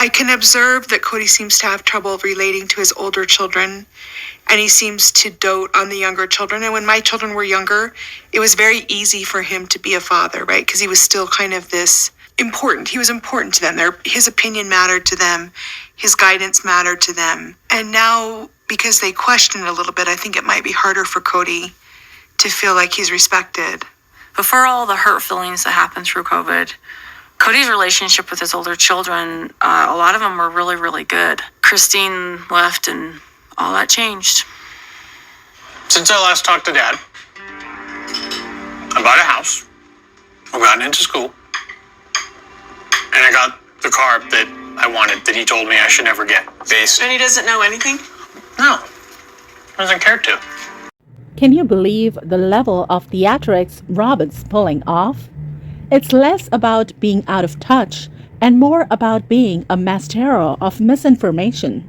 I can observe that Cody seems to have trouble relating to his older children, and he seems to dote on the younger children. And when my children were younger, it was very easy for him to be a father, right? Because he was still kind of this important. He was important to them. His opinion mattered to them. His guidance mattered to them. And now, because they question it a little bit, I think it might be harder for Cody to feel like he's respected. Before all the hurt feelings that happened through COVID, Cody's relationship with his older children, a lot of them were really, really good. Christine left and all that changed. Since I last talked to Dad, I bought a house, I've gotten into school, and I got the car that I wanted, that he told me I should never get. And he doesn't know anything? No, he doesn't care to. Can you believe the level of theatrics Robin's pulling off? It's less about being out of touch and more about being a master of misinformation.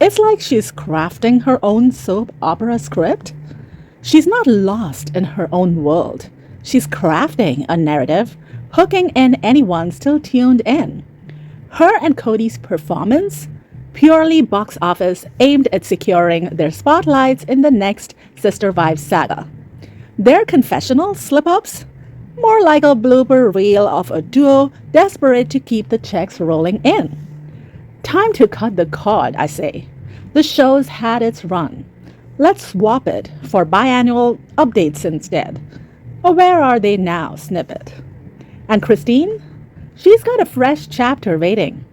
It's like she's crafting her own soap opera script. She's not lost in her own world. She's crafting a narrative, hooking in anyone still tuned in. Her and Cody's performance? Purely box office aimed at securing their spotlights in the next Sister Wives saga. Their confessional slip-ups? More like a blooper reel of a duo desperate to keep the checks rolling in. Time to cut the cord, I say. The show's had its run. Let's swap it for biannual updates instead. Or where are they now, snippet? And Christine? She's got a fresh chapter waiting.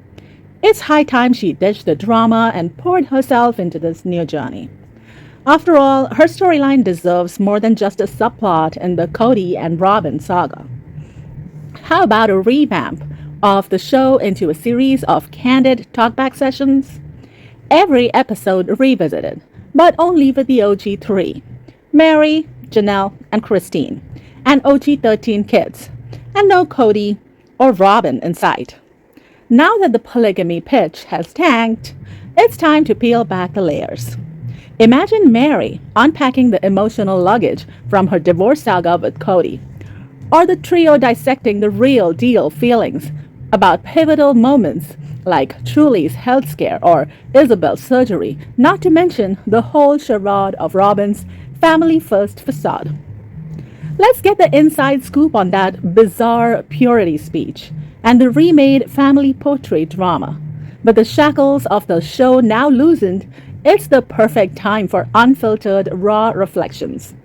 It's high time she ditched the drama and poured herself into this new journey. After all, her storyline deserves more than just a subplot in the Cody and Robin saga. How about a revamp of the show into a series of candid talkback sessions? Every episode revisited, but only with the OG 3, Mary, Janelle, and Christine, and OG 13 kids, and no Cody or Robin in sight. Now that the polygamy pitch has tanked, it's time to peel back the layers. Imagine Mary unpacking the emotional luggage from her divorce saga with Cody, or the trio dissecting the real deal feelings about pivotal moments like Truly's health scare or Isabel's surgery, not to mention the whole charade of Robin's family-first facade. Let's get the inside scoop on that bizarre purity speech and the remade family portrait drama. With the shackles of the show now loosened, it's the perfect time for unfiltered, raw reflections.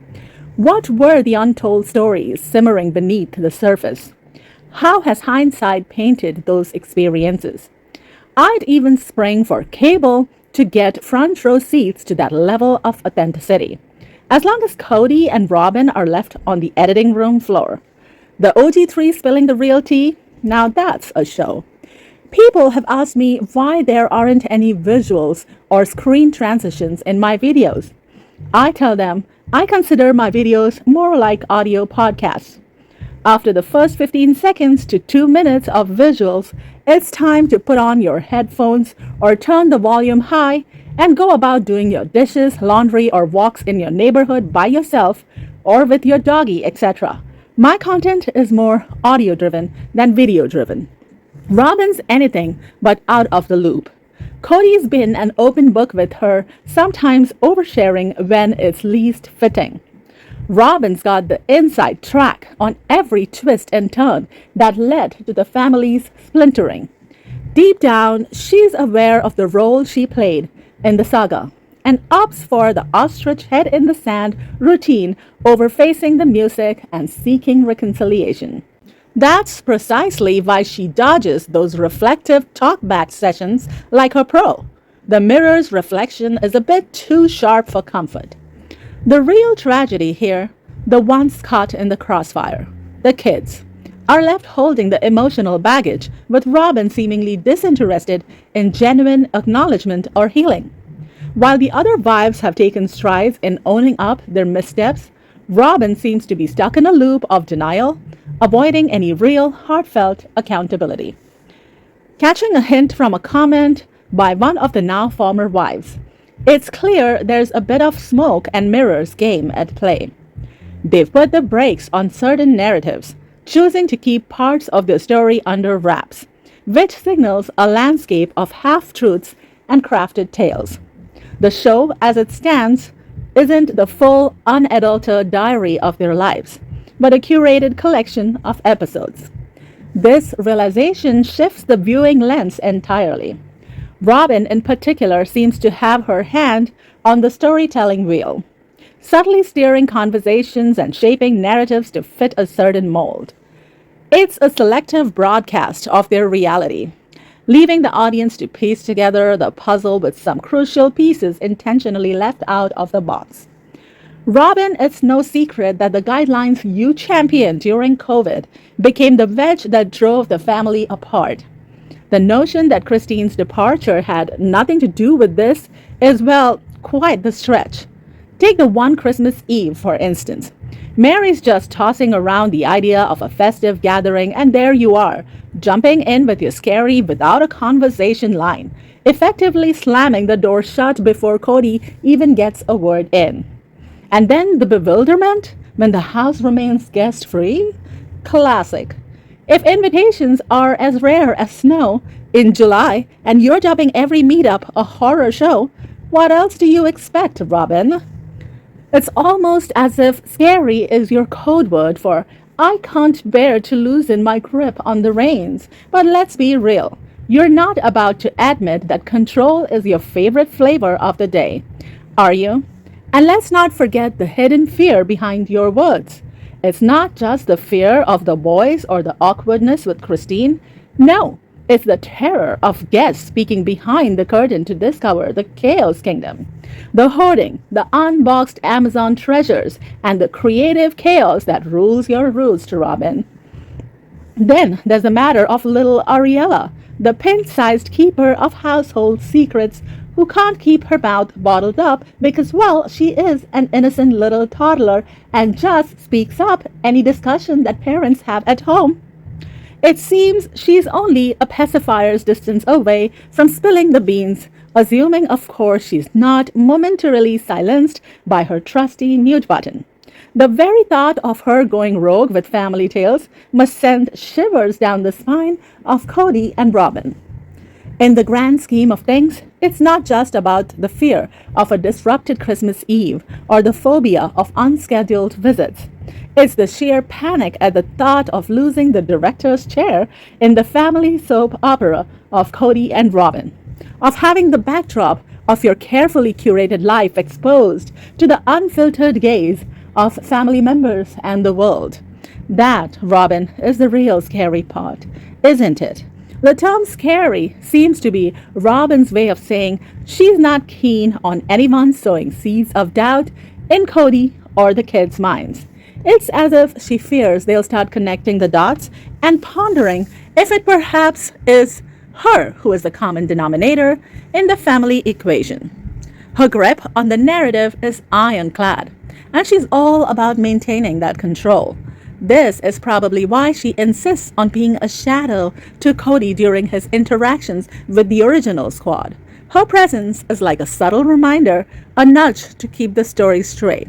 What were the untold stories simmering beneath the surface? How has hindsight painted those experiences? I'd even spring for cable to get front row seats to that level of authenticity, as long as Cody and Robin are left on the editing room floor. The OG3 spilling the real tea? Now that's a show. People have asked me why there aren't any visuals or screen transitions in my videos. I tell them I consider my videos more like audio podcasts. After the first 15 seconds to 2 minutes of visuals, it's time to put on your headphones or turn the volume high and go about doing your dishes, laundry, or walks in your neighborhood by yourself or with your doggy, etc. My content is more audio-driven than video-driven. Robin's anything but out of the loop. Cody's been an open book with her, sometimes oversharing when it's least fitting. Robin's got the inside track on every twist and turn that led to the family's splintering. Deep down, she's aware of the role she played in the saga and opts for the ostrich head in the sand routine over facing the music and seeking reconciliation. That's precisely why she dodges those reflective talkback sessions like her pro. The mirror's reflection is a bit too sharp for comfort. The real tragedy here, the ones caught in the crossfire, the kids, are left holding the emotional baggage, with Robin seemingly disinterested in genuine acknowledgement or healing. While the other wives have taken strides in owning up their missteps, Robin seems to be stuck in a loop of denial, avoiding any real, heartfelt accountability. Catching a hint from a comment by one of the now former wives, it's clear there's a bit of smoke and mirrors game at play. They've put the brakes on certain narratives, choosing to keep parts of the story under wraps, which signals a landscape of half-truths and crafted tales. The show, as it stands, isn't the full, unadulterated diary of their lives, but a curated collection of episodes. This realization shifts the viewing lens entirely. Robin, in particular, seems to have her hand on the storytelling wheel, subtly steering conversations and shaping narratives to fit a certain mold. It's a selective broadcast of their reality, leaving the audience to piece together the puzzle with some crucial pieces intentionally left out of the box. Robin, it's no secret that the guidelines you championed during COVID became the wedge that drove the family apart. The notion that Christine's departure had nothing to do with this is, well, quite the stretch. Take the one Christmas Eve, for instance. Mary's just tossing around the idea of a festive gathering, and there you are, jumping in with your scary without a conversation line, effectively slamming the door shut before Cody even gets a word in. And then the bewilderment when the house remains guest-free? Classic. If invitations are as rare as snow in July and you're dubbing every meetup a horror show, what else do you expect, Robin? It's almost as if scary is your code word for I can't bear to loosen my grip on the reins. But let's be real. You're not about to admit that control is your favorite flavor of the day, are you? And let's not forget the hidden fear behind your words. It's not just the fear of the boys or the awkwardness with Christine. No, it's the terror of guests peeking behind the curtain to discover the Chaos Kingdom. The hoarding, the unboxed Amazon treasures, and the creative chaos that rules your roost, Robin. Then there's the matter of little Ariella, the pin-sized keeper of household secrets who can't keep her mouth bottled up because, well, she is an innocent little toddler and just speaks up any discussion that parents have at home. It seems she's only a pacifier's distance away from spilling the beans, assuming, of course, she's not momentarily silenced by her trusty mute button. The very thought of her going rogue with family tales must send shivers down the spine of Cody and Robin. In the grand scheme of things, it's not just about the fear of a disrupted Christmas Eve or the phobia of unscheduled visits. It's the sheer panic at the thought of losing the director's chair in the family soap opera of Cody and Robin, of having the backdrop of your carefully curated life exposed to the unfiltered gaze of family members and the world. That, Robin, is the real scary part, isn't it? The term scary seems to be Robin's way of saying she's not keen on anyone sowing seeds of doubt in Cody or the kids' minds. It's as if she fears they'll start connecting the dots and pondering if it perhaps is her who is the common denominator in the family equation. Her grip on the narrative is ironclad, and she's all about maintaining that control. This is probably why she insists on being a shadow to Cody during his interactions with the original squad. Her presence is like a subtle reminder, a nudge to keep the story straight.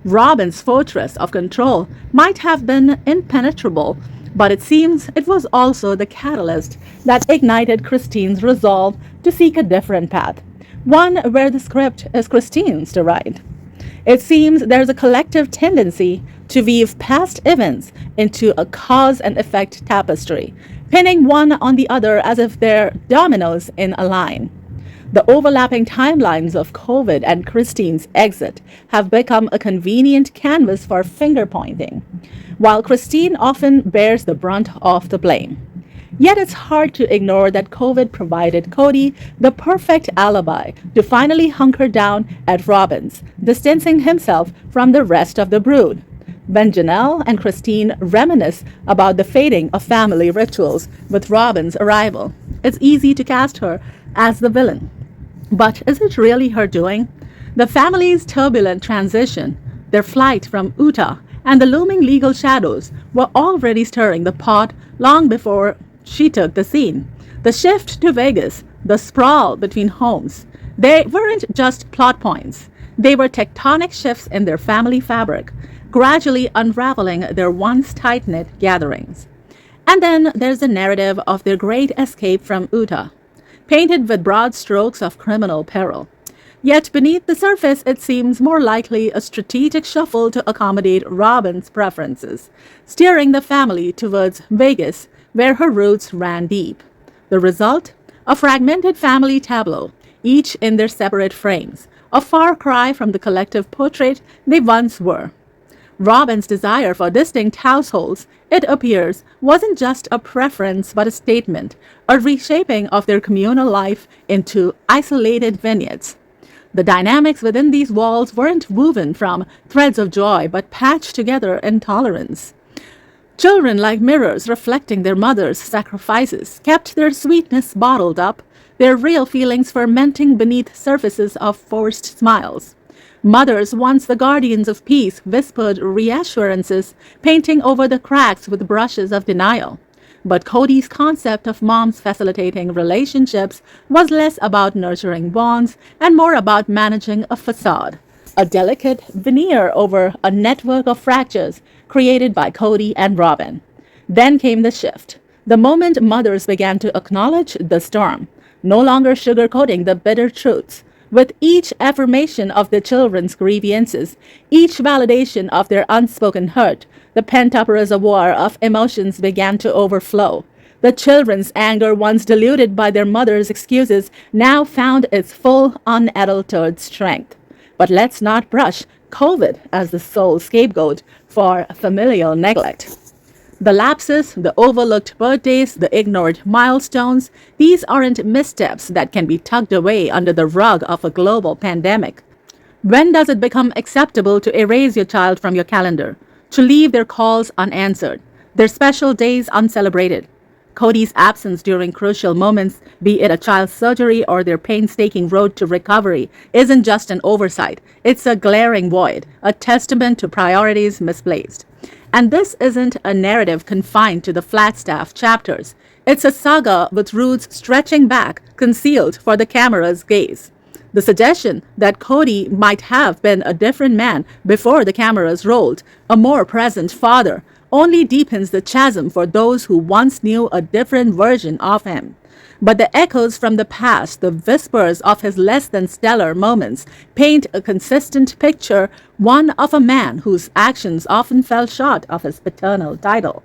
Robin's fortress of control might have been impenetrable, but it seems it was also the catalyst that ignited Christine's resolve to seek a different path, one where the script is Christine's to write. It seems there's a collective tendency to weave past events into a cause and effect tapestry, pinning one on the other as if they're dominoes in a line. The overlapping timelines of COVID and Christine's exit have become a convenient canvas for finger-pointing, while Christine often bears the brunt of the blame. Yet it's hard to ignore that COVID provided Cody the perfect alibi to finally hunker down at Robin's, distancing himself from the rest of the brood. When Janelle and Christine reminisce about the fading of family rituals with Robin's arrival, it's easy to cast her as the villain. But is it really her doing? The family's turbulent transition, their flight from Utah, and the looming legal shadows were already stirring the pot long before she took the scene. The shift to Vegas, the sprawl between homes, they weren't just plot points. They were tectonic shifts in their family fabric, gradually unraveling their once tight-knit gatherings. And then there's the narrative of their great escape from Utah, painted with broad strokes of criminal peril. Yet beneath the surface, it seems more likely a strategic shuffle to accommodate Robin's preferences, steering the family towards Vegas, where her roots ran deep. The result? A fragmented family tableau, each in their separate frames, a far cry from the collective portrait they once were. Robin's desire for distinct households, it appears, wasn't just a preference but a statement, a reshaping of their communal life into isolated vignettes. The dynamics within these walls weren't woven from threads of joy but patched together in tolerance. Children, like mirrors reflecting their mother's sacrifices, kept their sweetness bottled up, their real feelings fermenting beneath surfaces of forced smiles. Mothers, once the guardians of peace, whispered reassurances, painting over the cracks with brushes of denial. But Cody's concept of moms facilitating relationships was less about nurturing bonds and more about managing a facade, a delicate veneer over a network of fractures created by Cody and Robin. Then came the shift. The moment mothers began to acknowledge the storm, no longer sugarcoating the bitter truths. With each affirmation of their children's grievances, each validation of their unspoken hurt, the pent-up reservoir of emotions began to overflow. The children's anger, once diluted by their mother's excuses, now found its full, unadulterated strength. But let's not brush COVID as the sole scapegoat for familial neglect. The lapses, the overlooked birthdays, the ignored milestones, these aren't missteps that can be tucked away under the rug of a global pandemic. When does it become acceptable to erase your child from your calendar, to leave their calls unanswered, their special days uncelebrated? Cody's absence during crucial moments, be it a child's surgery or their painstaking road to recovery, isn't just an oversight. It's a glaring void, a testament to priorities misplaced. And this isn't a narrative confined to the Flagstaff chapters. It's a saga with roots stretching back, concealed for the camera's gaze. The suggestion that Cody might have been a different man before the cameras rolled, a more present father, only deepens the chasm for those who once knew a different version of him. But the echoes from the past, the whispers of his less than stellar moments, paint a consistent picture, one of a man whose actions often fell short of his paternal title.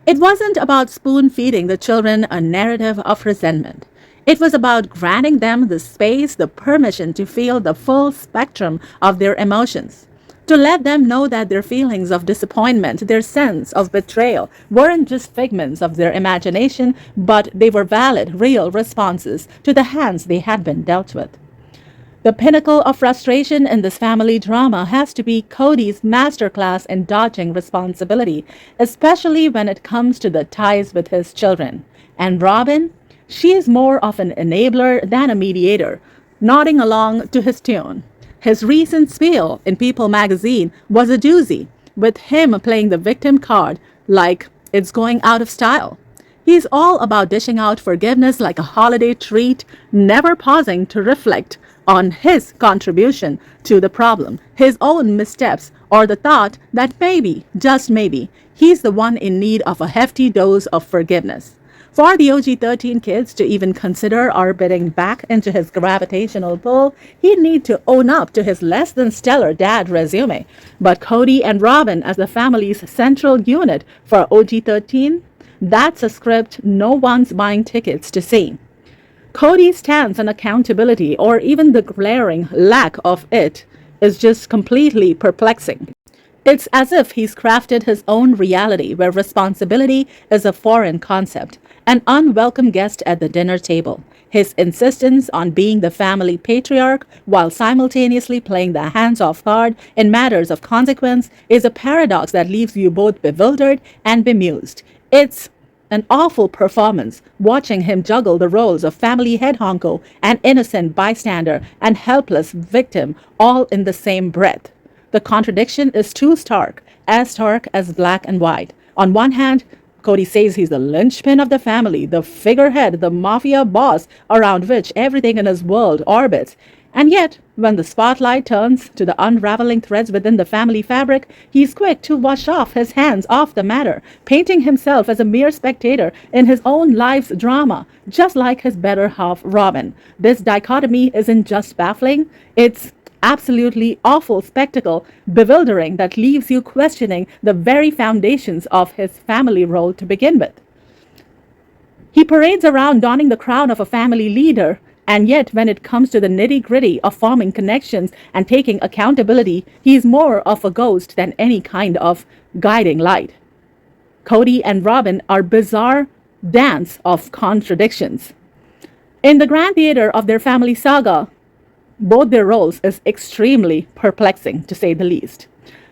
It wasn't about spoon-feeding the children a narrative of resentment. It was about granting them the space, the permission to feel the full spectrum of their emotions, to let them know that their feelings of disappointment, their sense of betrayal, weren't just figments of their imagination, but they were valid, real responses to the hands they had been dealt with. The pinnacle of frustration in this family drama has to be Cody's masterclass in dodging responsibility, especially when it comes to the ties with his children. And Robin? She is more of an enabler than a mediator, nodding along to his tune. His recent spiel in People magazine was a doozy, with him playing the victim card like it's going out of style. He's all about dishing out forgiveness like a holiday treat, never pausing to reflect on his contribution to the problem, his own missteps, or the thought that maybe, just maybe, he's the one in need of a hefty dose of forgiveness. For the OG-13 kids to even consider orbiting back into his gravitational pull, he'd need to own up to his less than stellar dad resume. But Cody and Robin as the family's central unit for OG-13, that's a script no one's buying tickets to see. Cody's stance on accountability, or even the glaring lack of it, is just completely perplexing. It's as if he's crafted his own reality where responsibility is a foreign concept, an unwelcome guest at the dinner table. His insistence on being the family patriarch while simultaneously playing the hands-off card in matters of consequence is a paradox that leaves you both bewildered and bemused. It's an awful performance, watching him juggle the roles of family head honcho and innocent bystander and helpless victim all in the same breath. The contradiction is too stark as black and white. On one hand, Cody says he's the linchpin of the family, the figurehead, the mafia boss around which everything in his world orbits. And yet, when the spotlight turns to the unraveling threads within the family fabric, he's quick to wash off his hands off the matter, painting himself as a mere spectator in his own life's drama, just like his better half, Robin. This dichotomy isn't just baffling, it's absolutely awful spectacle, bewildering, that leaves you questioning the very foundations of his family role to begin with. He parades around donning the crown of a family leader, and yet when it comes to the nitty-gritty of forming connections and taking accountability, he is more of a ghost than any kind of guiding light. Cody and Robin are bizarre dance of contradictions. In the grand theater of their family saga, both their roles is extremely perplexing, to say the least.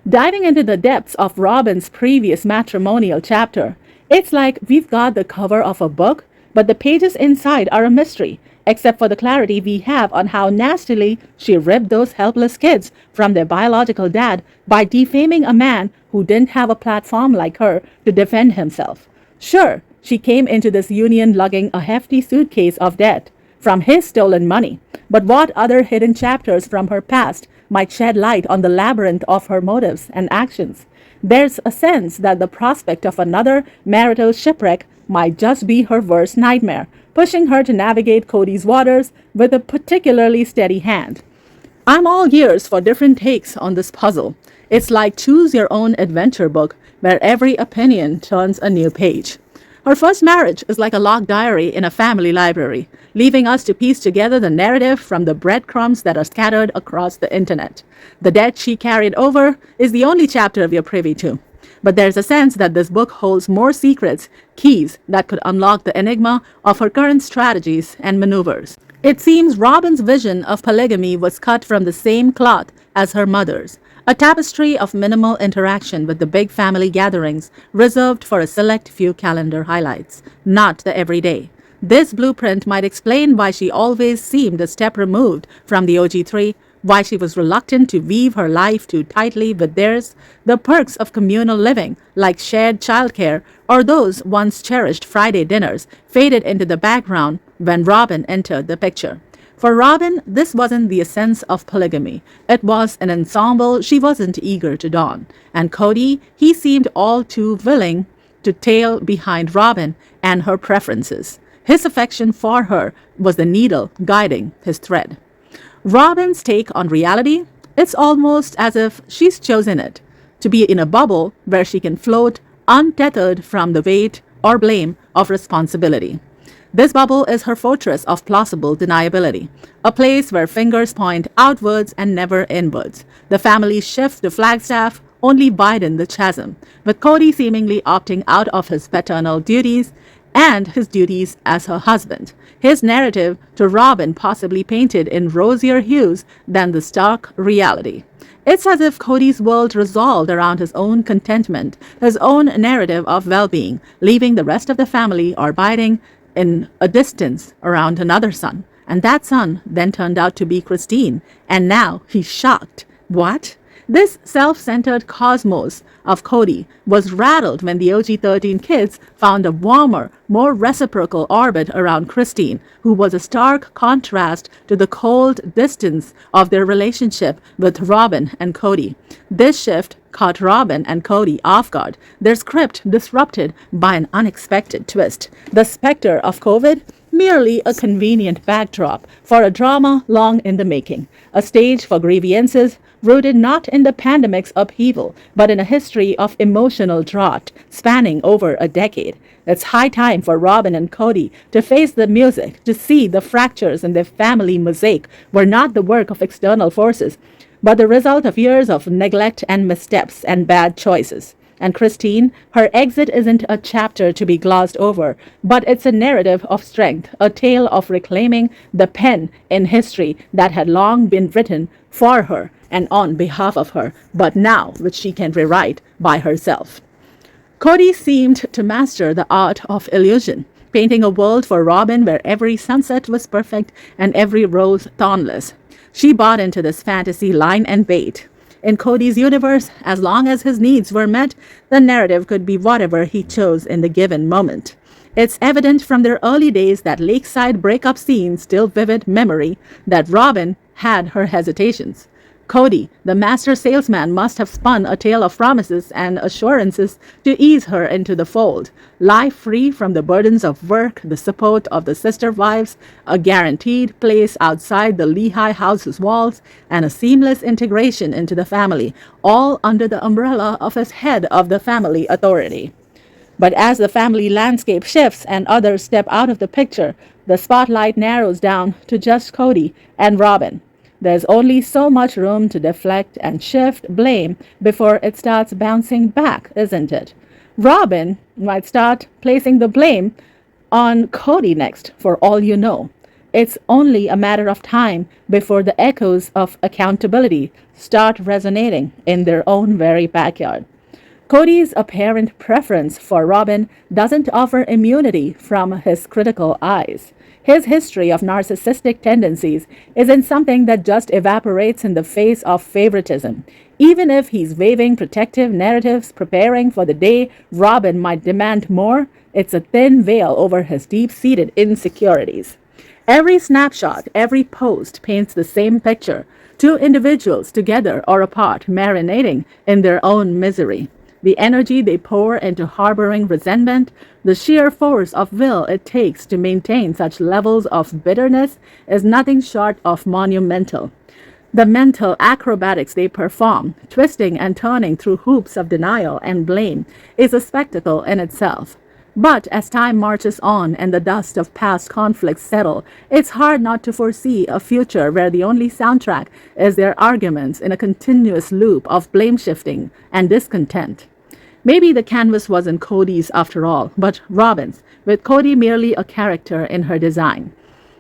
Diving into the depths of Robin's previous matrimonial chapter, it's like we've got the cover of a book, but the pages inside are a mystery, except for the clarity we have on how nastily she ripped those helpless kids from their biological dad by defaming a man who didn't have a platform like her to defend himself. Sure, she came into this union lugging a hefty suitcase of debt from his stolen money, but what other hidden chapters from her past might shed light on the labyrinth of her motives and actions? There's a sense that the prospect of another marital shipwreck might just be her worst nightmare, pushing her to navigate Cody's waters with a particularly steady hand. I'm all ears for different takes on this puzzle. It's like choose your own adventure book where every opinion turns a new page. Her first marriage is like a locked diary in a family library, leaving us to piece together the narrative from the breadcrumbs that are scattered across the internet. The debt she carried over is the only chapter we are privy to. But there's a sense that this book holds more secrets, keys that could unlock the enigma of her current strategies and maneuvers. It seems Robin's vision of polygamy was cut from the same cloth as her mother's, a tapestry of minimal interaction with the big family gatherings reserved for a select few calendar highlights, not the everyday. This blueprint might explain why she always seemed a step removed from the OG3, why she was reluctant to weave her life too tightly with theirs, the perks of communal living, like shared childcare, or those once cherished Friday dinners, faded into the background when Robin entered the picture. For Robin, this wasn't the essence of polygamy. It was an ensemble she wasn't eager to don. And Cody, he seemed all too willing to tail behind Robin and her preferences. His affection for her was the needle guiding his thread. Robin's take on reality, it's almost as if she's chosen it, to be in a bubble where she can float untethered from the weight or blame of responsibility. This bubble is her fortress of plausible deniability, a place where fingers point outwards and never inwards. The family's shift to Flagstaff only widened the chasm, with Cody seemingly opting out of his paternal duties and his duties as her husband. His narrative to Robin possibly painted in rosier hues than the stark reality. It's as if Cody's world resolved around his own contentment, his own narrative of well-being, leaving the rest of the family orbiting in a distance around another son. And that son then turned out to be Christine. And now he's shocked. What? This self-centered cosmos of Cody was rattled when the OG13 kids found a warmer, more reciprocal orbit around Christine, who was a stark contrast to the cold distance of their relationship with Robin and Cody. This shift caught Robin and Cody off guard, their script disrupted by an unexpected twist. The specter of COVID, merely a convenient backdrop for a drama long in the making, a stage for grievances rooted not in the pandemic's upheaval, but in a history of emotional drought spanning over a decade. It's high time for Robin and Cody to face the music, to see the fractures in their family mosaic were not the work of external forces, but the result of years of neglect and missteps and bad choices. And Christine, her exit isn't a chapter to be glossed over, but it's a narrative of strength, a tale of reclaiming the pen in history that had long been written for her and on behalf of her, but now which she can rewrite by herself. Cody seemed to master the art of illusion, painting a world for Robin where every sunset was perfect and every rose thornless. She bought into this fantasy line and bait. In Cody's universe, as long as his needs were met, the narrative could be whatever he chose in the given moment. It's evident from their early days, that lakeside breakup scene, still vivid memory, that Robin had her hesitations. Cody, the master salesman, must have spun a tale of promises and assurances to ease her into the fold. Life free from the burdens of work, the support of the sister wives, a guaranteed place outside the Lehigh house's walls, and a seamless integration into the family, all under the umbrella of his head of the family authority. But as the family landscape shifts and others step out of the picture, the spotlight narrows down to just Cody and Robin. There's only so much room to deflect and shift blame before it starts bouncing back, isn't it? Robin might start placing the blame on Cody next, for all you know. It's only a matter of time before the echoes of accountability start resonating in their own very backyard. Cody's apparent preference for Robin doesn't offer immunity from his critical eyes. His history of narcissistic tendencies isn't something that just evaporates in the face of favoritism. Even if he's waving protective narratives, preparing for the day Robin might demand more, it's a thin veil over his deep-seated insecurities. Every snapshot, every post paints the same picture. Two individuals together or apart, marinating in their own misery. The energy they pour into harboring resentment, the sheer force of will it takes to maintain such levels of bitterness is nothing short of monumental. The mental acrobatics they perform, twisting and turning through hoops of denial and blame, is a spectacle in itself. But as time marches on and the dust of past conflicts settle, it's hard not to foresee a future where the only soundtrack is their arguments in a continuous loop of blame shifting and discontent. Maybe the canvas wasn't Cody's after all, but Robin's, with Cody merely a character in her design.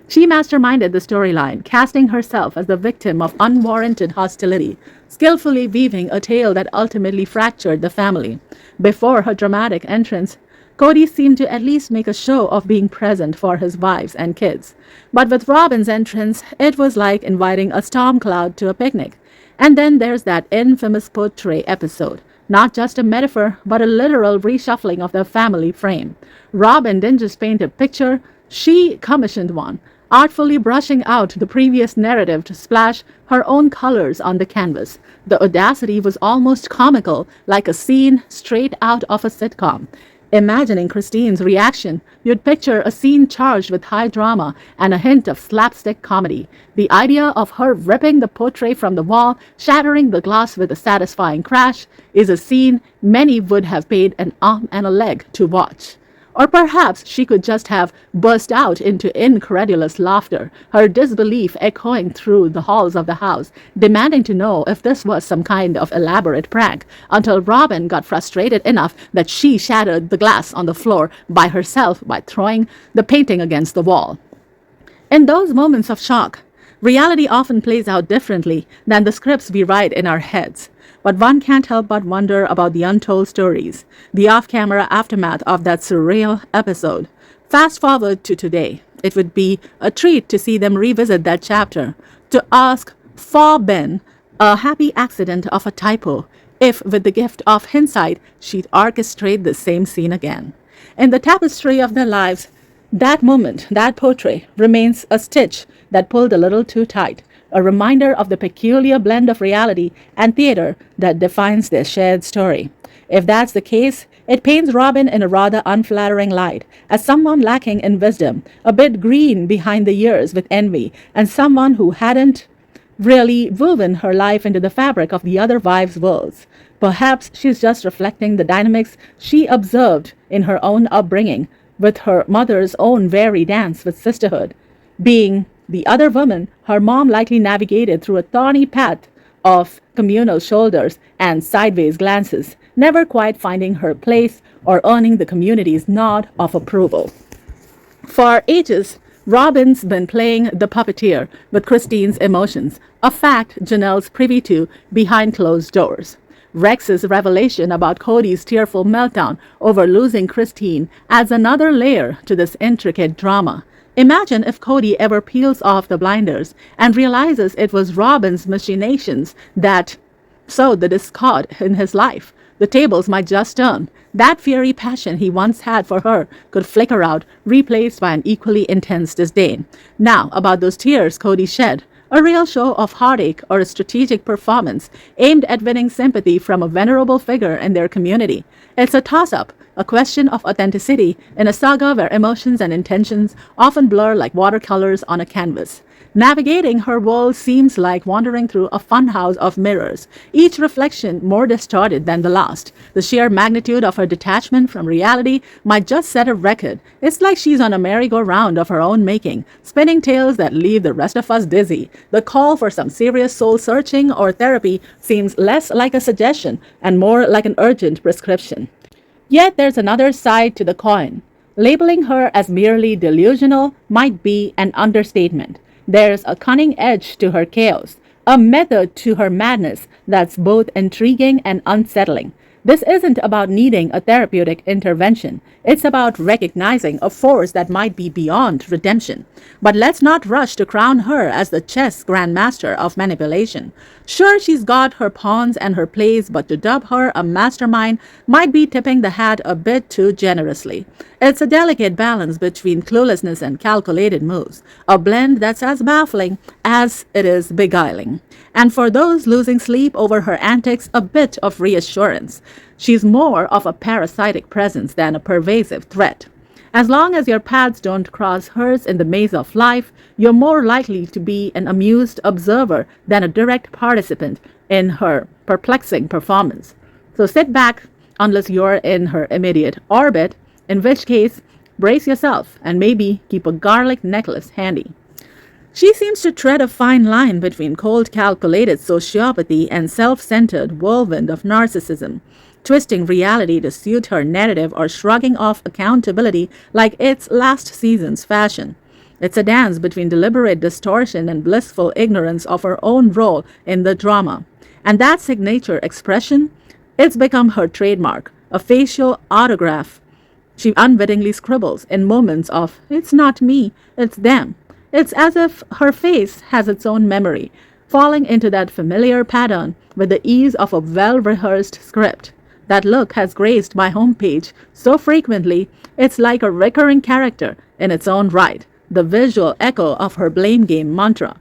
She masterminded the storyline, casting herself as the victim of unwarranted hostility, skillfully weaving a tale that ultimately fractured the family. Before her dramatic entrance, Cody seemed to at least make a show of being present for his wives and kids. But with Robin's entrance, it was like inviting a storm cloud to a picnic. And then there's that infamous portrait episode. Not just a metaphor, but a literal reshuffling of the family frame. Robin didn't just paint a picture, she commissioned one, artfully brushing out the previous narrative to splash her own colors on the canvas. The audacity was almost comical, like a scene straight out of a sitcom. Imagining Christine's reaction, you'd picture a scene charged with high drama and a hint of slapstick comedy. The idea of her ripping the portrait from the wall, shattering the glass with a satisfying crash, is a scene many would have paid an arm and a leg to watch. Or perhaps she could just have burst out into incredulous laughter, her disbelief echoing through the halls of the house, demanding to know if this was some kind of elaborate prank, until Robin got frustrated enough that she shattered the glass on the floor by herself by throwing the painting against the wall. In those moments of shock, reality often plays out differently than the scripts we write in our heads. But one can't help but wonder about the untold stories, the off-camera aftermath of that surreal episode. Fast forward to today. It would be a treat to see them revisit that chapter, to ask for Ben, a happy accident of a typo, if with the gift of hindsight, she'd orchestrate the same scene again. In the tapestry of their lives, that moment, that portrait, remains a stitch that pulled a little too tight, a reminder of the peculiar blend of reality and theater that defines their shared story. If that's the case, it paints Robin in a rather unflattering light, as someone lacking in wisdom, a bit green behind the ears with envy, and someone who hadn't really woven her life into the fabric of the other wives' worlds. Perhaps she's just reflecting the dynamics she observed in her own upbringing, with her mother's own very dance with sisterhood. Being the other woman, her mom likely navigated through a thorny path of communal shoulders and sideways glances, never quite finding her place or earning the community's nod of approval. For ages, Robin's been playing the puppeteer with Christine's emotions, a fact Janelle's privy to behind closed doors. Rex's revelation about Cody's tearful meltdown over losing Christine adds another layer to this intricate drama. Imagine if Cody ever peels off the blinders and realizes it was Robin's machinations that sowed the discord in his life. The tables might just turn. That fiery passion he once had for her could flicker out, replaced by an equally intense disdain. Now, about those tears Cody shed, a real show of heartache or a strategic performance aimed at winning sympathy from a venerable figure in their community. It's a toss-up, a question of authenticity in a saga where emotions and intentions often blur like watercolors on a canvas. Navigating her world seems like wandering through a funhouse of mirrors, each reflection more distorted than the last. The sheer magnitude of her detachment from reality might just set a record. It's like she's on a merry-go-round of her own making, spinning tales that leave the rest of us dizzy. The call for some serious soul-searching or therapy seems less like a suggestion and more like an urgent prescription. Yet there's another side to the coin. Labeling her as merely delusional might be an understatement. There's a cunning edge to her chaos, a method to her madness that's both intriguing and unsettling. This isn't about needing a therapeutic intervention. It's about recognizing a force that might be beyond redemption. But let's not rush to crown her as the chess grandmaster of manipulation. Sure, she's got her pawns and her plays, but to dub her a mastermind might be tipping the hat a bit too generously. It's a delicate balance between cluelessness and calculated moves, a blend that's as baffling as it is beguiling. And for those losing sleep over her antics, a bit of reassurance. She's more of a parasitic presence than a pervasive threat. As long as your paths don't cross hers in the maze of life, you're more likely to be an amused observer than a direct participant in her perplexing performance. So sit back, unless you're in her immediate orbit, in which case, brace yourself and maybe keep a garlic necklace handy. She seems to tread a fine line between cold, calculated sociopathy and self-centered whirlwind of narcissism, twisting reality to suit her narrative or shrugging off accountability like it's last season's fashion. It's a dance between deliberate distortion and blissful ignorance of her own role in the drama. And that signature expression, it's become her trademark, a facial autograph she unwittingly scribbles in moments of, "It's not me, it's them." It's as if her face has its own memory, falling into that familiar pattern with the ease of a well-rehearsed script. That look has graced my homepage so frequently, it's like a recurring character in its own right, the visual echo of her blame game mantra.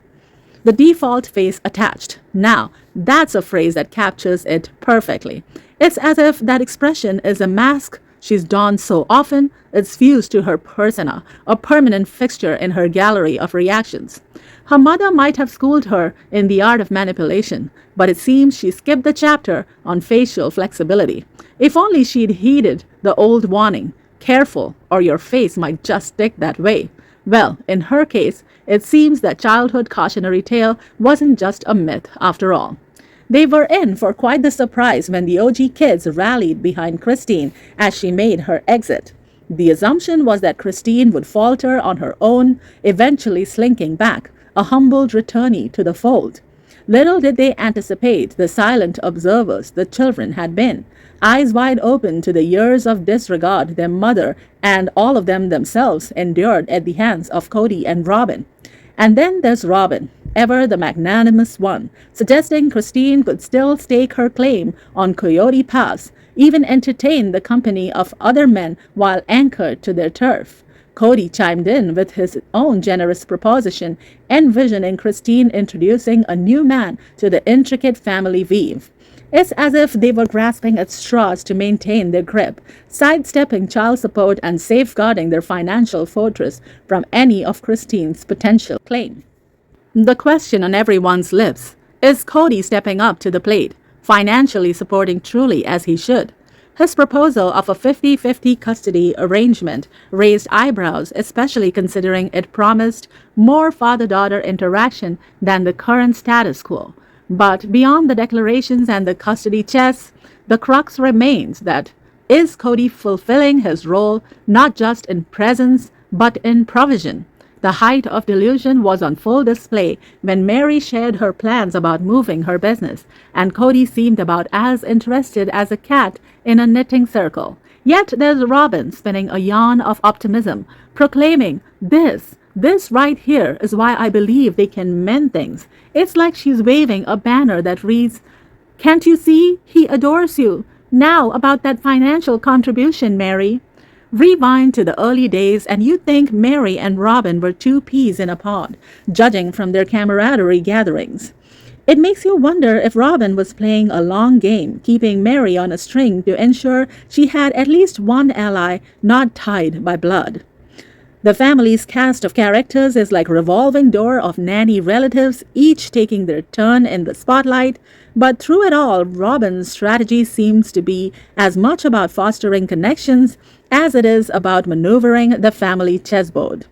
The default face attached. Now, that's a phrase that captures it perfectly. It's as if that expression is a mask she's donned so often, it's fused to her persona, a permanent fixture in her gallery of reactions. Her mother might have schooled her in the art of manipulation, but it seems she skipped the chapter on facial flexibility. If only she'd heeded the old warning, careful, or your face might just stick that way. Well, in her case, it seems that childhood cautionary tale wasn't just a myth after all. They were in for quite the surprise when the OG kids rallied behind Christine as she made her exit. The assumption was that Christine would falter on her own, eventually slinking back, a humbled returnee to the fold. Little did they anticipate the silent observers the children had been, eyes wide open to the years of disregard their mother and all of them themselves endured at the hands of Cody and Robin. And then there's Robin, ever the magnanimous one, suggesting Christine could still stake her claim on Coyote Pass, even entertain the company of other men while anchored to their turf. Cody chimed in with his own generous proposition, envisioning Christine introducing a new man to the intricate family weave. It's as if they were grasping at straws to maintain their grip, sidestepping child support and safeguarding their financial fortress from any of Christine's potential claim. The question on everyone's lips, is Cody stepping up to the plate, financially supporting Truly as he should? His proposal of a 50-50 custody arrangement raised eyebrows, especially considering it promised more father-daughter interaction than the current status quo. But beyond the declarations and the custody chess, the crux remains that is Cody fulfilling his role not just in presence but in provision? The height of delusion was on full display when Mary shared her plans about moving her business, and Cody seemed about as interested as a cat in a knitting circle. Yet there's Robin spinning a yarn of optimism, proclaiming, This right here is why I believe they can mend things. It's like she's waving a banner that reads, "Can't you see? He adores you. Now about that financial contribution, Mary." Rewind to the early days and you think Mary and Robin were two peas in a pod, judging from their camaraderie gatherings. It makes you wonder if Robin was playing a long game, keeping Mary on a string to ensure she had at least one ally not tied by blood. The family's cast of characters is like a revolving door of nanny relatives, each taking their turn in the spotlight, but through it all, Robin's strategy seems to be as much about fostering connections as it is about maneuvering the family chessboard.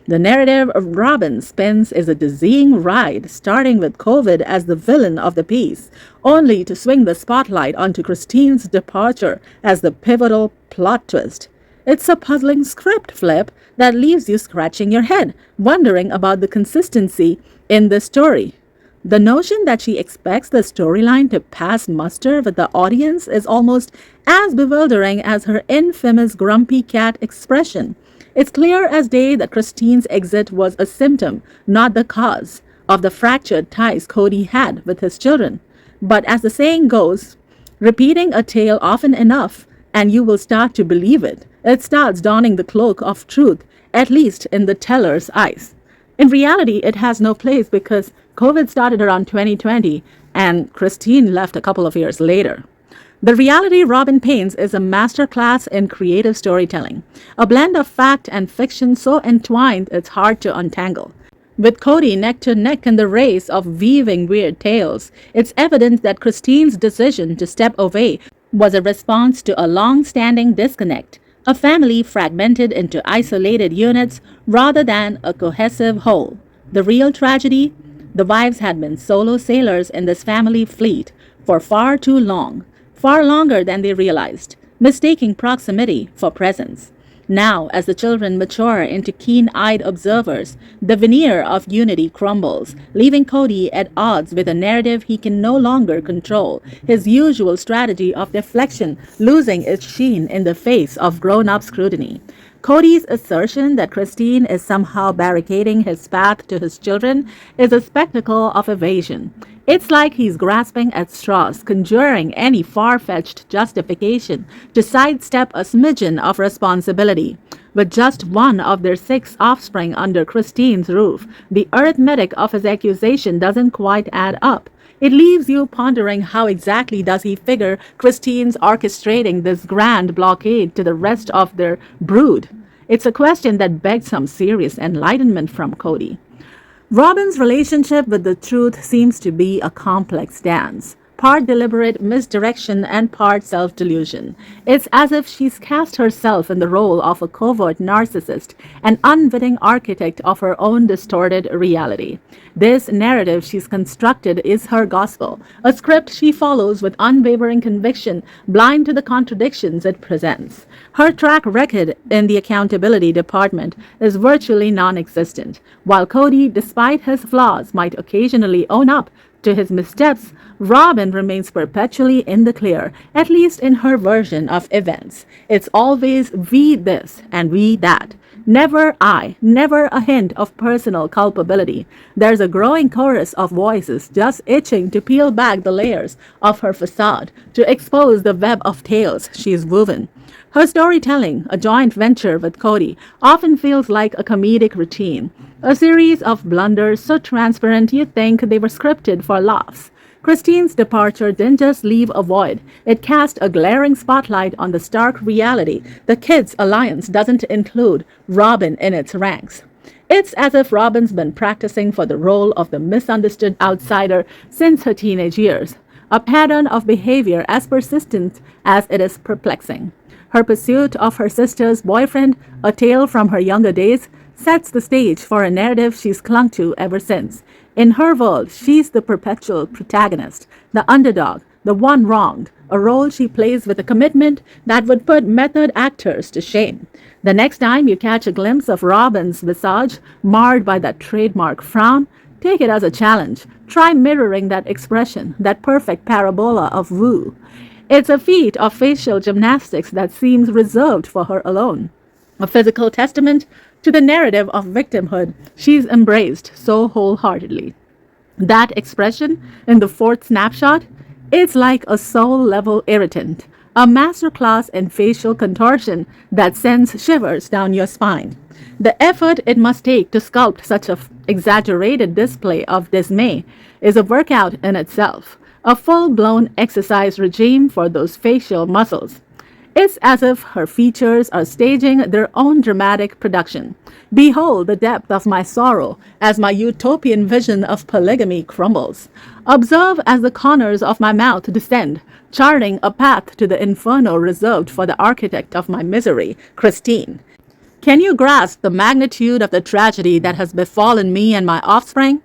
The narrative of Robin spins is a dizzying ride, starting with COVID as the villain of the piece, only to swing the spotlight onto Christine's departure as the pivotal plot twist. It's a puzzling script flip that leaves you scratching your head, wondering about the consistency in the story. The notion that she expects the storyline to pass muster with the audience is almost as bewildering as her infamous grumpy cat expression. It's clear as day that Christine's exit was a symptom, not the cause, of the fractured ties Cody had with his children. But as the saying goes, repeating a tale often enough, and you will start to believe it. It starts donning the cloak of truth, at least in the teller's eyes. In reality, it has no place because COVID started around 2020 and Christine left a couple of years later. The reality Robin paints is a masterclass in creative storytelling, a blend of fact and fiction so entwined it's hard to untangle. With Cody neck to neck in the race of weaving weird tales, it's evident that Christine's decision to step away was a response to a long-standing disconnect, a family fragmented into isolated units rather than a cohesive whole. The real tragedy? The wives had been solo sailors in this family fleet for far too long, far longer than they realized, mistaking proximity for presence. Now, as the children mature into keen-eyed observers, the veneer of unity crumbles, leaving Cody at odds with a narrative he can no longer control, his usual strategy of deflection losing its sheen in the face of grown-up scrutiny. Cody's assertion that Christine is somehow barricading his path to his children is a spectacle of evasion. It's like he's grasping at straws, conjuring any far-fetched justification to sidestep a smidgen of responsibility. With just one of their 6 offspring under Christine's roof, the arithmetic of his accusation doesn't quite add up. It leaves you pondering how exactly does he figure Christine's orchestrating this grand blockade to the rest of their brood. It's a question that begs some serious enlightenment from Cody. Robin's relationship with the truth seems to be a complex dance, part deliberate misdirection and part self-delusion. It's as if she's cast herself in the role of a covert narcissist, an unwitting architect of her own distorted reality. This narrative she's constructed is her gospel, a script she follows with unwavering conviction, blind to the contradictions it presents. Her track record in the accountability department is virtually non-existent. While Cody, despite his flaws, might occasionally own up to his missteps, Robin remains perpetually in the clear, at least in her version of events. It's always we this and we that. Never I, never a hint of personal culpability. There's a growing chorus of voices just itching to peel back the layers of her facade, to expose the web of tales she's woven. Her storytelling, a joint venture with Cody, often feels like a comedic routine, a series of blunders so transparent you'd think they were scripted for laughs. Christine's departure didn't just leave a void, it cast a glaring spotlight on the stark reality the Kids Alliance doesn't include Robin in its ranks. It's as if Robin's been practicing for the role of the misunderstood outsider since her teenage years, a pattern of behavior as persistent as it is perplexing. Her pursuit of her sister's boyfriend, a tale from her younger days, sets the stage for a narrative she's clung to ever since. In her world, she's the perpetual protagonist, the underdog, the one wronged, a role she plays with a commitment that would put method actors to shame. The next time you catch a glimpse of Robin's visage, marred by that trademark frown, take it as a challenge. Try mirroring that expression, that perfect parabola of woo. It's a feat of facial gymnastics that seems reserved for her alone, a physical testament to the narrative of victimhood she's embraced so wholeheartedly. That expression in the 4th snapshot, it's like a soul-level irritant, a masterclass in facial contortion that sends shivers down your spine. The effort it must take to sculpt such an exaggerated display of dismay is a workout in itself, a full-blown exercise regime for those facial muscles. It's as if her features are staging their own dramatic production. Behold the depth of my sorrow as my utopian vision of polygamy crumbles. Observe as the corners of my mouth descend, charting a path to the inferno reserved for the architect of my misery, Christine. Can you grasp the magnitude of the tragedy that has befallen me and my offspring?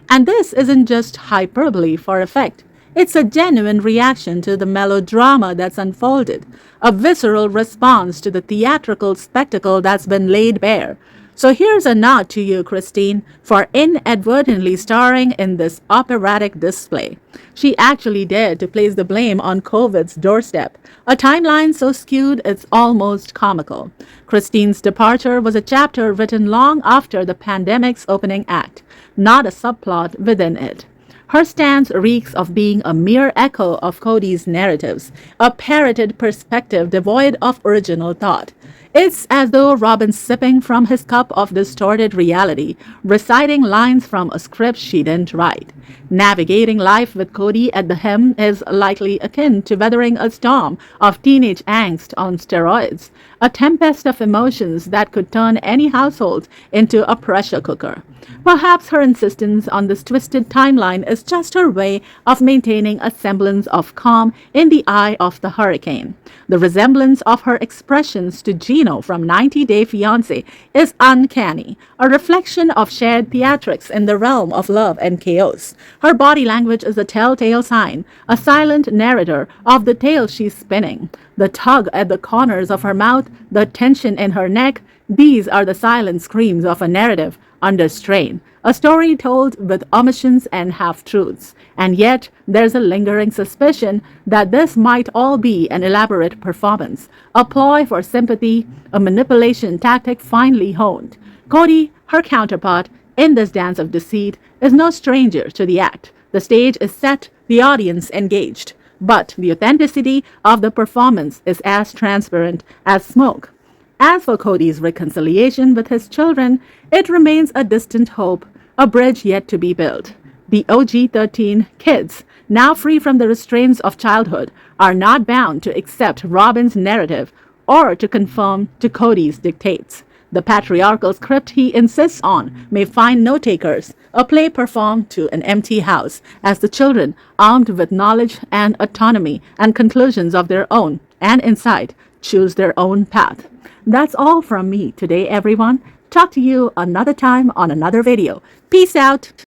And this isn't just hyperbole for effect. It's a genuine reaction to the melodrama that's unfolded, a visceral response to the theatrical spectacle that's been laid bare. So here's a nod to you, Christine, for inadvertently starring in this operatic display. She actually dared to place the blame on COVID's doorstep, a timeline so skewed it's almost comical. Christine's departure was a chapter written long after the pandemic's opening act, not a subplot within it. Her stance reeks of being a mere echo of Cody's narratives, a parroted perspective devoid of original thought. It's as though Robin's sipping from his cup of distorted reality, reciting lines from a script she didn't write. Navigating life with Cody at the helm is likely akin to weathering a storm of teenage angst on steroids, a tempest of emotions that could turn any household into a pressure cooker. Perhaps her insistence on this twisted timeline is just her way of maintaining a semblance of calm in the eye of the hurricane. The resemblance of her expressions to Gino from 90 Day Fiancé is uncanny, a reflection of shared theatrics in the realm of love and chaos. Her body language is a telltale sign, a silent narrator of the tale she's spinning. The tug at the corners of her mouth, the tension in her neck, these are the silent screams of a narrative under strain, a story told with omissions and half-truths. And yet, there's a lingering suspicion that this might all be an elaborate performance, a ploy for sympathy, a manipulation tactic finely honed. Cody, her counterpart, in this dance of deceit, is no stranger to the act. The stage is set, the audience engaged. But the authenticity of the performance is as transparent as smoke. As for Cody's reconciliation with his children, it remains a distant hope, a bridge yet to be built. The OG-13 kids, now free from the restraints of childhood, are not bound to accept Robin's narrative or to conform to Cody's dictates. The patriarchal script he insists on may find no takers, a play performed to an empty house, as the children, armed with knowledge and autonomy and conclusions of their own and insight, choose their own path. That's all from me today, everyone. Talk to you another time on another video. Peace out.